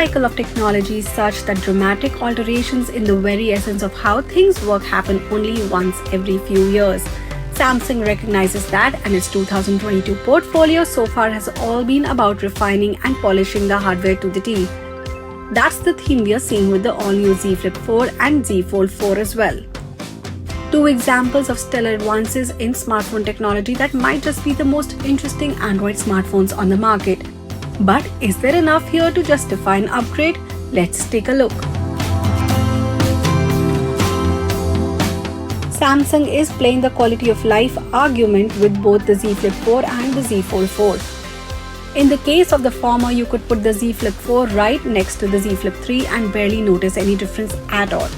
cycle of technology is such that dramatic alterations in the very essence of how things work happen only once every few years. Samsung recognizes that, and its 2022 portfolio so far has all been about refining and polishing the hardware to the T. That's the theme we are seeing with the all-new Z Flip 4 and Z Fold 4 as well. Two examples of stellar advances in smartphone technology that might just be the most interesting Android smartphones on the market. But is there enough here to justify an upgrade? Let's take a look. Samsung is playing the quality of life argument with both the Z Flip 4 and the Z Fold 4. In the case of the former, you could put the Z Flip 4 right next to the Z Flip 3 and barely notice any difference at all.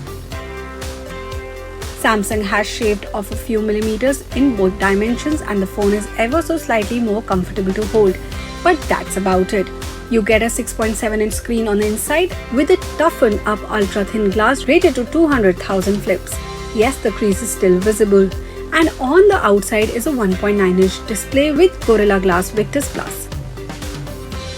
Samsung has shaved off a few millimeters in both dimensions and the phone is ever so slightly more comfortable to hold. But that's about it. You get a 6.7-inch screen on the inside with a toughened up ultra-thin glass rated to 200,000 flips. Yes, the crease is still visible. And on the outside is a 1.9-inch display with Gorilla Glass Victus Plus.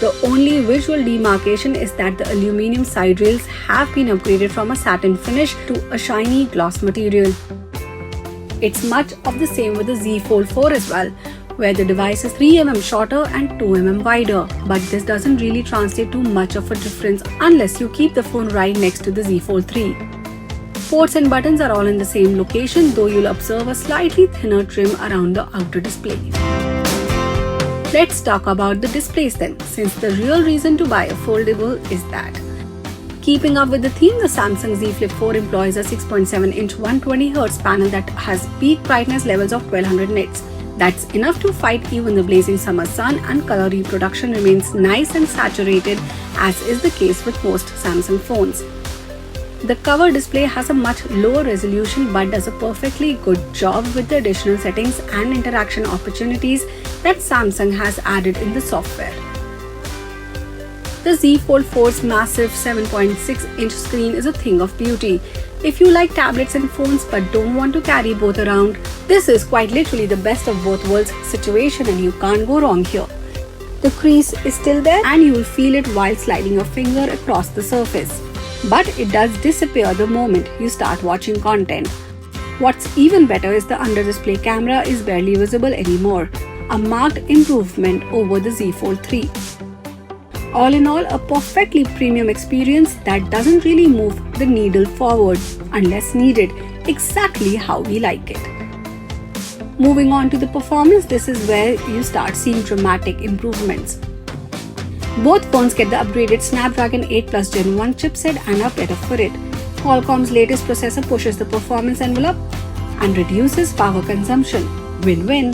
The only visual demarcation is that the aluminum side rails have been upgraded from a satin finish to a shiny gloss material. It's much of the same with the Z Fold 4 as well, where the device is 3mm shorter and 2mm wider, but this doesn't really translate to much of a difference unless you keep the phone right next to the Z Fold 3. Ports and buttons are all in the same location, though you'll observe a slightly thinner trim around the outer display. Let's talk about the displays then, since the real reason to buy a foldable is that. Keeping up with the theme, the Samsung Z Flip 4 employs a 6.7-inch 120Hz panel that has peak brightness levels of 1200 nits. That's enough to fight even the blazing summer sun, and color reproduction remains nice and saturated, as is the case with most Samsung phones. The cover display has a much lower resolution but does a perfectly good job with the additional settings and interaction opportunities that Samsung has added in the software. The Z Fold 4's massive 7.6-inch screen is a thing of beauty. If you like tablets and phones but don't want to carry both around, this is quite literally the best of both worlds situation and you can't go wrong here. The crease is still there and you will feel it while sliding your finger across the surface. But it does disappear the moment you start watching content. What's even better is the under-display camera is barely visible anymore, a marked improvement over the Z Fold 3. All in all, a perfectly premium experience that doesn't really move the needle forward unless needed, exactly how we like it. Moving on to the performance, this is where you start seeing dramatic improvements. Both phones get the upgraded Snapdragon 8 Plus Gen 1 chipset and are better for it. Qualcomm's latest processor pushes the performance envelope and reduces power consumption. Win-win.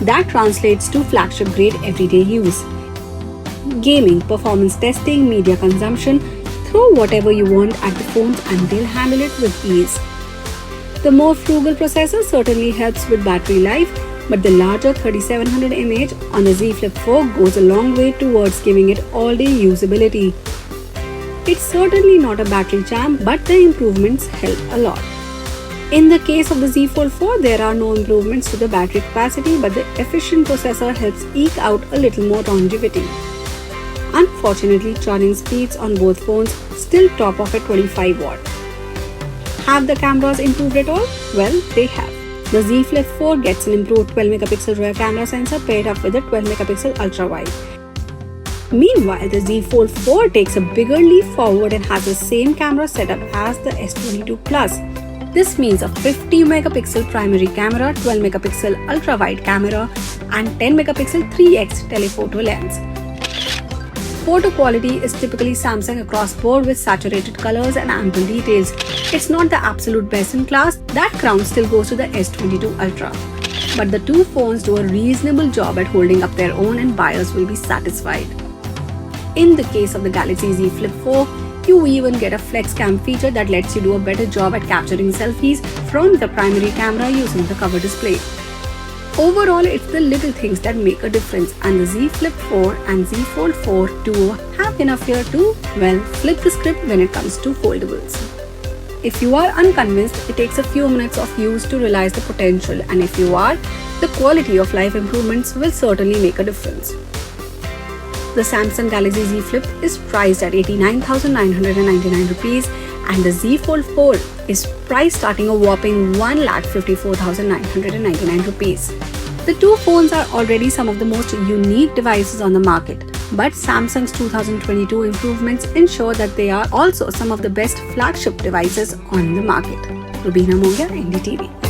That translates to flagship-grade everyday use. Gaming, performance testing, media consumption, throw whatever you want at the phones and they'll handle it with ease. The more frugal processor certainly helps with battery life, but the larger 3700 mAh on the Z Flip 4 goes a long way towards giving it all-day usability. It's certainly not a battle jam, but the improvements help a lot. In the case of the Z Fold 4, there are no improvements to the battery capacity, but the efficient processor helps eke out a little more longevity. Unfortunately, charging speeds on both phones still top off at 25 watt. Have the cameras improved at all? Well, they have. The Z Flip 4 gets an improved 12MP rear camera sensor paired up with a 12MP ultra-wide. Meanwhile, the Z Fold 4 takes a bigger leap forward and has the same camera setup as the S22 Plus. This means a 50MP primary camera, 12MP ultra-wide camera and 10MP 3x telephoto lens. Photo quality is typically Samsung across board with saturated colors and ample details. It's not the absolute best in class, that crown still goes to the S22 Ultra. But the two phones do a reasonable job at holding up their own and buyers will be satisfied. In the case of the Galaxy Z Flip 4, you even get a flex cam feature that lets you do a better job at capturing selfies from the primary camera using the cover display. Overall, it's the little things that make a difference, and the Z Flip 4 and Z Fold 4 duo have enough here to, well, flip the script when it comes to foldables. If you are unconvinced, it takes a few minutes of use to realize the potential, and if you are, the quality of life improvements will certainly make a difference. The Samsung Galaxy Z Flip is priced at 89,999 rupees and the Z Fold 4 is priced starting a whopping 1,54,999 rupees. The two phones are already some of the most unique devices on the market, but Samsung's 2022 improvements ensure that they are also some of the best flagship devices on the market. Rubina Mongia, NDTV.